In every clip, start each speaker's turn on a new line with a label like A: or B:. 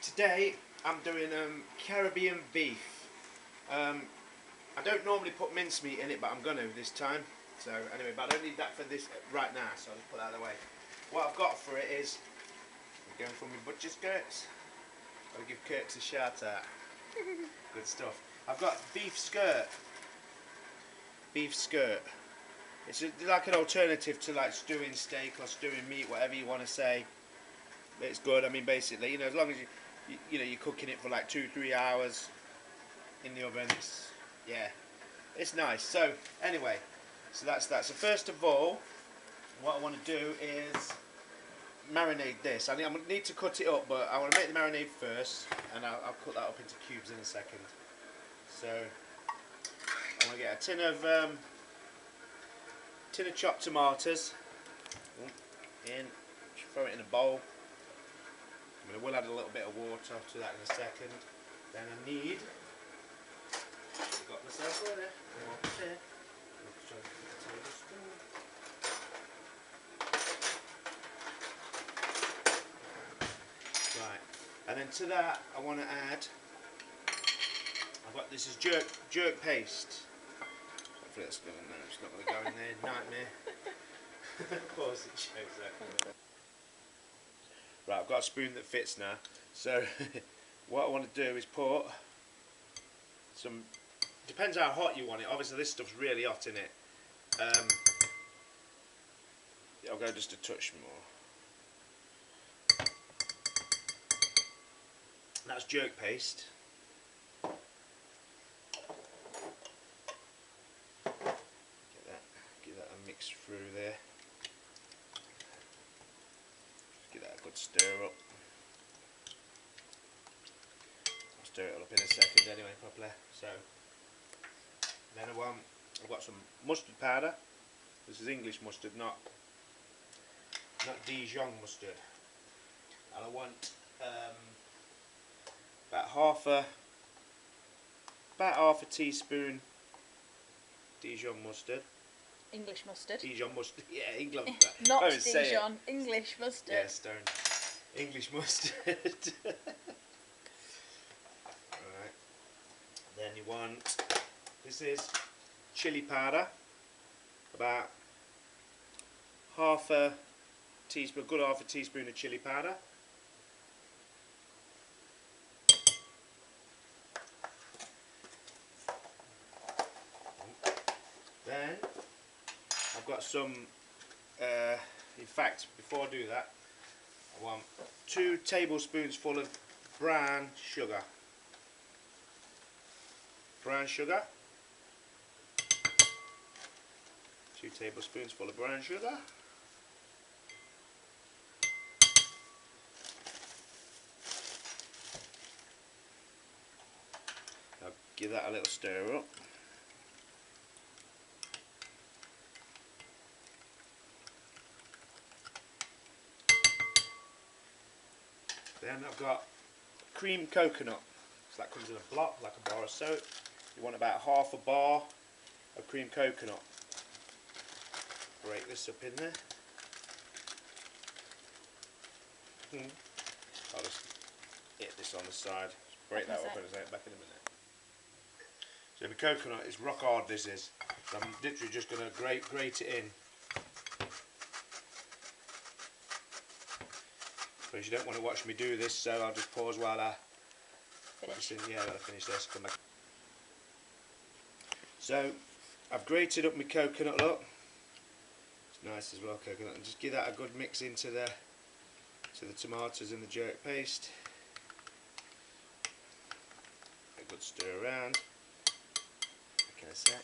A: Today I'm doing Caribbean beef. I don't normally put mincemeat in it, but I'm going to this time. So anyway, but I don't need that for this right now, so I'll just put that out of the way. What I've got for it is, I'm going for my butcher skirts. I'll give Kirks a shout out. Good stuff. I've got beef skirt. Beef skirt. It's like an alternative to like stewing steak or stewing meat, whatever you want to say. It's good. I mean, basically, you know, as long as you know you're cooking it for like 2-3 hours in the oven, it's nice. So anyway, so that's that. So first of all, what I want to do is marinate this. I'm going to need to cut it up, but I want to make the marinade first, and I'll cut that up into cubes in a second. So I want to get a tin of chopped tomatoes in, throw it in a bowl. I will add a little bit of water to that in a second. Then I need, got myself ready, right, and then to that I want to add, this is jerk paste. Hopefully that's going there, it's not going to go in there, nightmare. Of course it shows that. Right, I've got a spoon that fits now. So what I want to do is put some, depends how hot you want it. Obviously this stuff's really hot in it. I'll go just a touch more. That's jerk paste. Get that a mix through there. Get that a good stir up. I'll stir it all up in a second anyway, properly. So then I've got some mustard powder. This is English mustard, not Dijon mustard. And I want about half a teaspoon Dijon mustard.
B: English mustard.
A: Dijon mustard, yeah, England.
B: Not Dijon, English mustard.
A: Yes, don't. English mustard. Alright. Then you want, this is chilli powder, about good half a teaspoon of chilli powder. Then I've got some, in fact, before I do that, I want 2 tablespoons full of brown sugar. Brown sugar. 2 tablespoons full of brown sugar. I'll give that a little stir up. Then I've got cream coconut, so that comes in a block, like a bar of soap. You want about half a bar of cream coconut. Break this up in there. I'll just hit this on the side, break that up and I'll back in a minute. So the coconut is rock hard, this is. So I'm literally just going to grate it in. Because you don't want to watch me do this, so I'll just pause while I finish. Yeah, I'll finish this. Come back. So I've grated up my coconut. Look, it's nice as well, coconut. And just give that a good mix into the tomatoes and the jerk paste. A good stir around. Okay, a sec.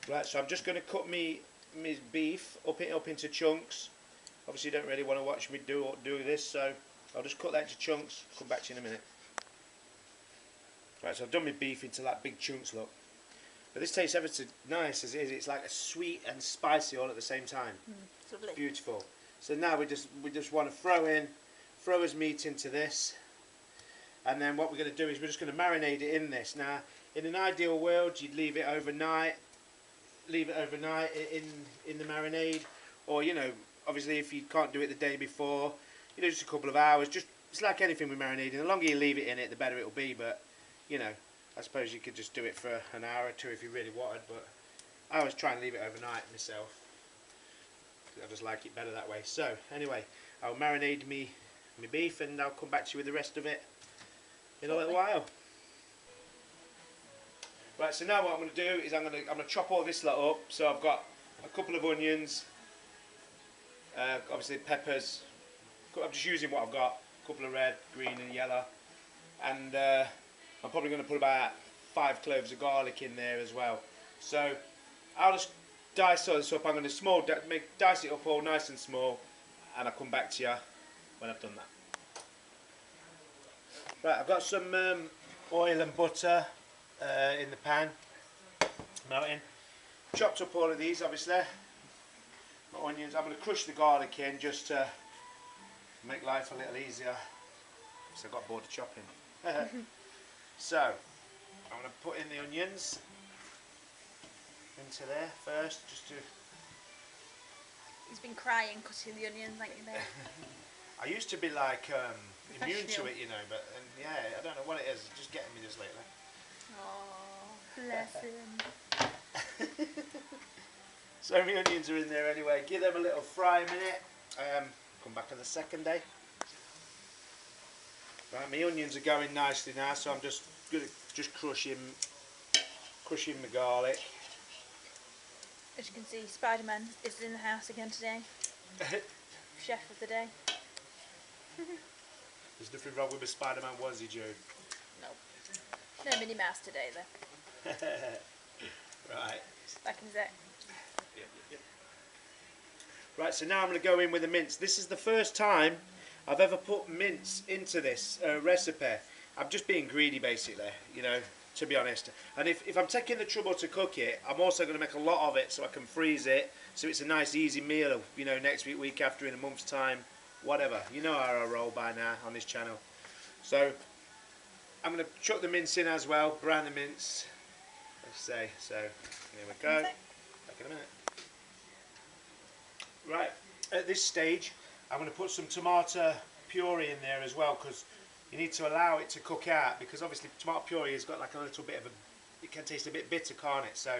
A: Right, so I'm just going to cut my beef up into chunks. Obviously you don't really want to watch me do this, so I'll just cut that into chunks, come back to you in a minute. Right, so I've done my beef into like big chunks, look. But this tastes ever so nice as it is. It's like a sweet and spicy all at the same time.
B: It's lovely.
A: Beautiful. So now we just want to throw his meat into this. And then what we're going to do is we're just going to marinate it in this. Now, in an ideal world, you'd leave it overnight in the marinade, or you know, obviously if you can't do it the day before, you know, just a couple of hours. Just it's like anything with marinating. The longer you leave it in it, the better it'll be. But you know, I suppose you could just do it for an hour or two if you really wanted. But I always try and leave it overnight myself. I just like it better that way. So anyway, I'll marinate me beef, and I'll come back to you with the rest of it in a little while. Right, so now what I'm going to do is I'm going to chop all this lot up. So I've got a couple of onions, obviously peppers. I'm just using what I've got. A couple of red, green, and yellow, and I'm probably going to put about 5 cloves of garlic in there as well. So I'll just dice all this up. I'm going to dice it up all nice and small, and I'll come back to you when I've done that. Right, I've got some oil and butter in the pan, melting. Chopped up all of these, obviously. My onions. I'm going to crush the garlic in just to make life a little easier, because I got bored of chopping. So I'm going to put in the onions into there first, just to.
B: He's been crying cutting the onions, thank you, babe.
A: I used to be like immune to it, you know, but yeah, I don't know what it is. It's just getting me this lately.
B: Oh, bless him.
A: So my onions are in there anyway. Give them a little fry a minute. Come back on the second day. Right, my onions are going nicely now, so I'm just going to crushing my garlic.
B: As you can see, Spider-Man is in the house again today. Chef of the day.
A: There's nothing wrong with my Spider-Man onesie, Joe.
B: No. No Minnie Mouse today, though.
A: Right.
B: Back in a sec.
A: Yep. Right, so now I'm going to go in with the mince. This is the first time I've ever put mince into this recipe. I'm just being greedy, basically, you know, to be honest. And if I'm taking the trouble to cook it, I'm also going to make a lot of it so I can freeze it, so it's a nice easy meal, you know, next week after, in a month's time, whatever. You know how I roll by now on this channel. So I'm going to chuck the mince in as well, brown the mince, let's say. So here we go. Back in a minute. Right, at this stage I'm going to put some tomato puree in there as well, because you need to allow it to cook out, because obviously tomato puree has got like a little bit of it can taste a bit bitter, can't it? So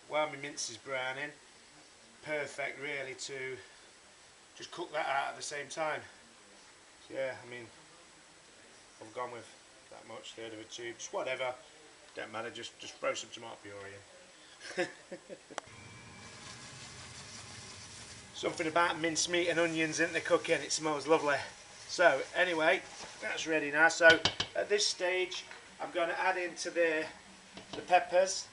A: while my mince is browning, perfect really to just cook that out at the same time. So yeah, I mean, I've gone with that much, third of a tube, just whatever, don't matter, just throw some tomato puree in. Something about mincemeat and onions in the cooking, it smells lovely. So anyway, that's ready now. So at this stage I'm going to add into the peppers.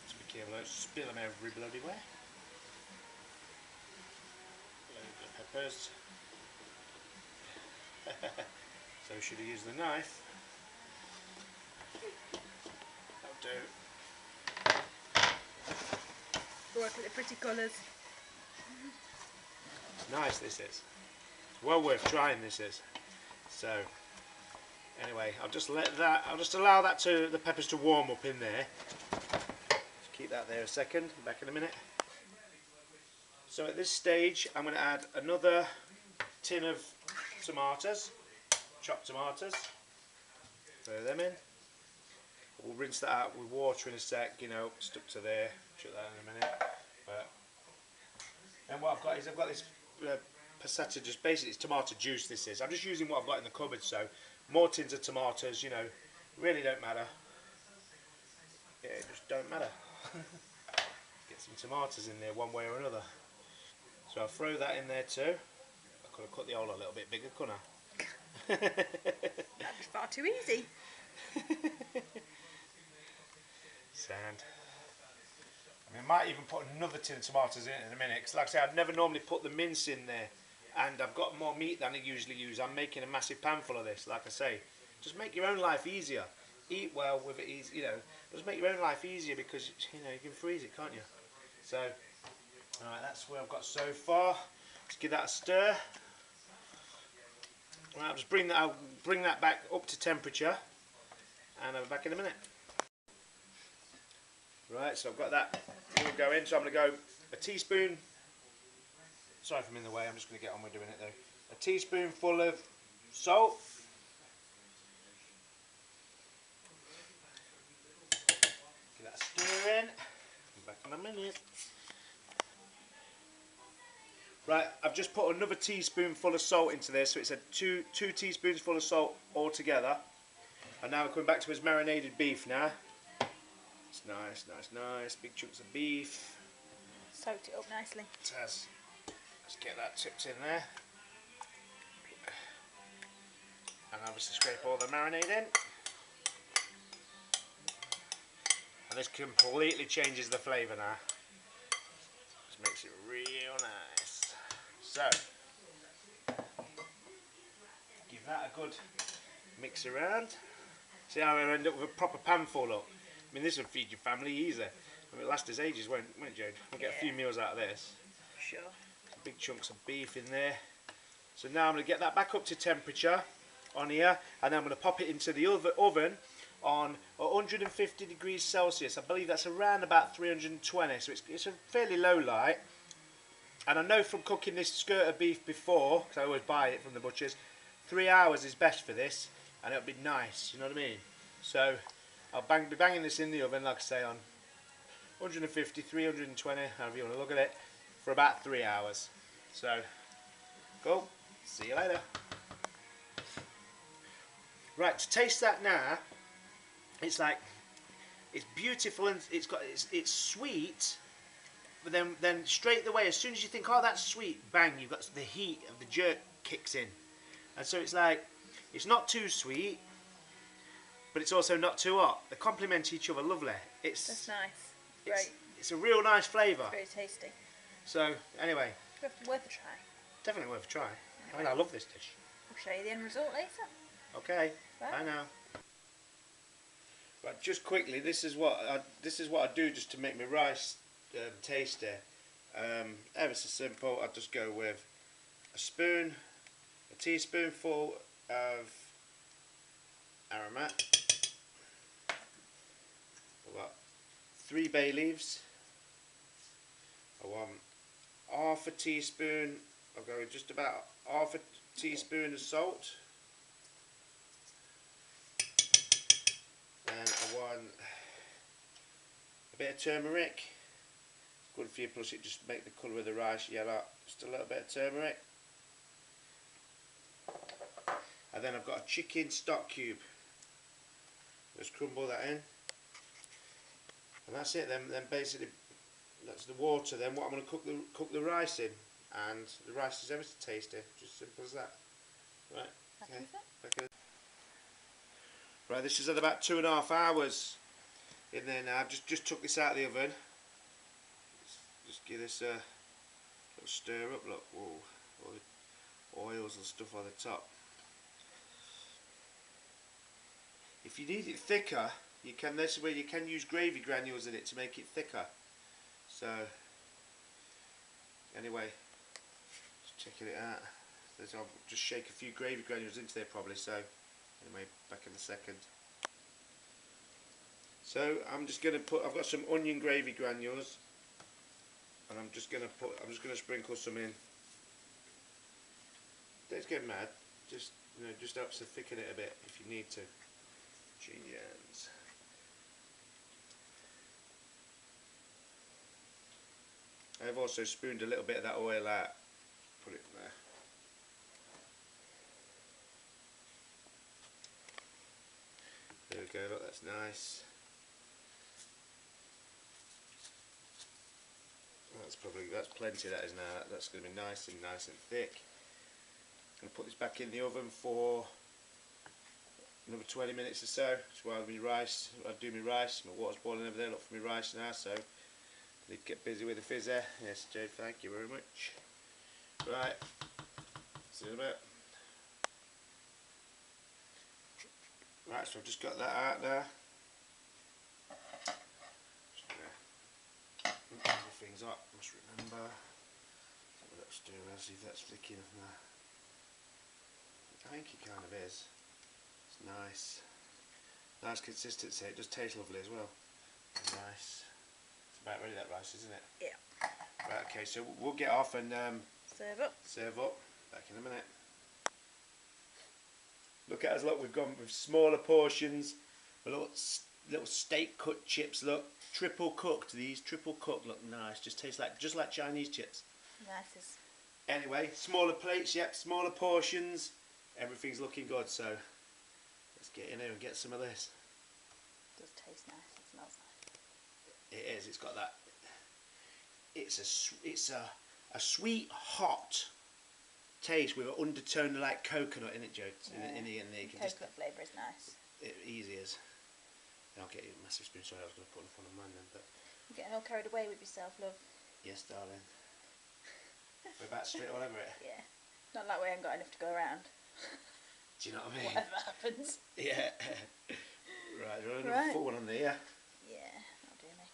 A: Just be careful, don't spill them every bloody where. Load the peppers. So should have used the knife. That'll do.
B: Work with the pretty colours.
A: Nice this is. It's well worth trying, this is. So anyway, I'll just allow that the peppers to warm up in there. Just keep that there a second, back in a minute. So at this stage I'm going to add another tin of tomatoes, chopped tomatoes. Throw them in. We'll rinse that out with water in a sec, you know, stuck to there. Chuck that in a minute. But and what I've got is this passata, just basically it's tomato juice. This is. I'm just using what I've got in the cupboard. So more tins of tomatoes, you know, really don't matter. Yeah, it just don't matter. Get some tomatoes in there one way or another. So I'll throw that in there too. I could have cut the hole a little bit bigger, couldn't I?
B: That was far too easy.
A: Sand. I mean, I might even put another tin of tomatoes in a minute, because like I say, I'd never normally put the mince in there, and I've got more meat than I usually use. I'm making a massive pan full of this, like I say. Just make your own life easier. Eat well with it, easy, you know. Just make your own life easier, because you know you can freeze it, can't you? So, alright, that's where I've got so far. Let's give that a stir. Right, I'll just bring that back up to temperature, and I'll be back in a minute. Right, so I've got that all going. So I'm going to go a teaspoon. Sorry if I'm in the way. I'm just going to get on with doing it though. A teaspoonful of salt. Give that a stir in. Come back in a minute. Right, I've just put another teaspoonful of salt into this, so it's a two teaspoons full of salt altogether. And now we're coming back to his marinated beef now. It's nice, nice, nice. Big chunks of beef.
B: Soaked it up nicely.
A: It has. Let's get that tipped in there. And obviously scrape all the marinade in. And this completely changes the flavour now. This makes it real nice. So, give that a good mix around. See how I end up with a proper pan full up. I mean, this will feed your family easy. I mean, it'll last us ages, won't it, Jade? We'll get a few meals out of this.
B: Sure.
A: Big chunks of beef in there. So now I'm going to get that back up to temperature on here, and then I'm going to pop it into the oven on 150 degrees Celsius. I believe that's around about 320, so it's a fairly low light. And I know from cooking this skirt of beef before, because I always buy it from the butchers, 3 hours is best for this, and it'll be nice, you know what I mean? So I'll be banging this in the oven, like I say, on 150, 320, however you want to look at it, for about 3 hours. So, cool. See you later. Right, to taste that now, it's like, it's beautiful and it's sweet, but then straight away, as soon as you think, oh, that's sweet, bang, you've got the heat of the jerk kicks in. And so it's like, it's not too sweet, but it's also not too hot. They complement each other lovely.
B: That's nice. Great.
A: It's a real nice flavour.
B: Very tasty.
A: So, anyway.
B: Worth a try.
A: Definitely worth a try.
B: Anyway.
A: I mean, I love this dish.
B: I'll show you the end result later.
A: Okay.
B: Bye.
A: Bye now. Right, just quickly, this is what I do just to make my rice tasty. Ever so simple. I just go with a teaspoonful of aromat. I've got 3 bay leaves. I want half a teaspoon. I'll go with just about half a teaspoon of salt. And I want a bit of turmeric. Good for you, plus it just make the colour of the rice yellow. Just a little bit of turmeric. And then I've got a chicken stock cube. Just crumble that in. And that's it. Then basically that's the water. Then what I'm going to cook the rice in, and the rice is ever so tasty. Just simple as that. Right. Okay. Right. This is at about 2.5 hours in there now. I've just took this out of the oven. Just give this a little stir up. Look, whoa, all the oils and stuff on the top. If you need it thicker, you can. This is where you can use gravy granules in it to make it thicker. So, anyway, just checking it out. I'll just shake a few gravy granules into there probably. So, anyway, back in a second. So I'm just going to put. I've got some onion gravy granules, and I'm just going to sprinkle some in. Don't get mad. Just just helps to thicken it a bit if you need to. Genius. I've also spooned a little bit of that oil out. Put it in there. There we go. Look, that's nice. That's plenty. That is now. That's going to be nice and thick. I'm going to put this back in the oven for another 20 minutes or so. That's while I do my rice. My water's boiling over there. Look for my rice now. So I need to get busy with the fizz there. Yes, Jade. Thank you very much. Right. See you in a bit. Right. So I've just got that out there. Things up, must remember. Have a little stir around, see if that's thick enough now. I think it kind of is. It's nice. Nice consistency, it does taste lovely as well. Nice. Right, ready that rice, isn't it?
B: Yeah.
A: Right, okay, so we'll get off and
B: Serve up.
A: serve up. Back in a minute. Look at us, look, we've gone with smaller portions. A little steak cut chips, look. Triple cooked, these triple cooked, look nice. Just taste like Chinese chips.
B: Nice.
A: Anyway, smaller plates, yep, smaller portions. Everything's looking good, so let's get in here and get some of this.
B: It does taste nice, it smells nice.
A: It is, it's got that, it's a sweet, hot taste with an undertone of like coconut in it, Joe.
B: Yeah.
A: In the
B: Coconut flavour is nice.
A: It easy is. I'll get you a massive spoon, sorry I was going to put it in front of mine then, but...
B: You're getting all carried away with yourself, love.
A: Yes, darling. We're about straight all over it.
B: Yeah. Not like we haven't got enough to go around.
A: Do you know what I mean?
B: Whatever happens.
A: Yeah. Right, there's another full one on there, yeah?
B: Yeah, that'll do me.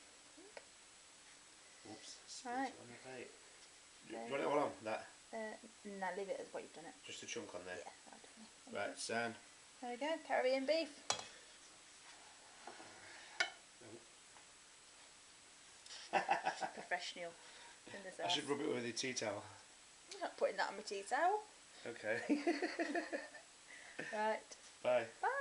A: Oops.
B: Right.
A: On the plate. Do you want it all on, that?
B: No, leave it as what you've done it.
A: Just a chunk on there?
B: Yeah, that'll do me.
A: Right, San.
B: There we go, Caribbean beef. Professional in this
A: I
B: house.
A: should rub it with a tea towel.
B: I'm not putting that on my tea towel.
A: Okay.
B: Right.
A: Bye.
B: Bye.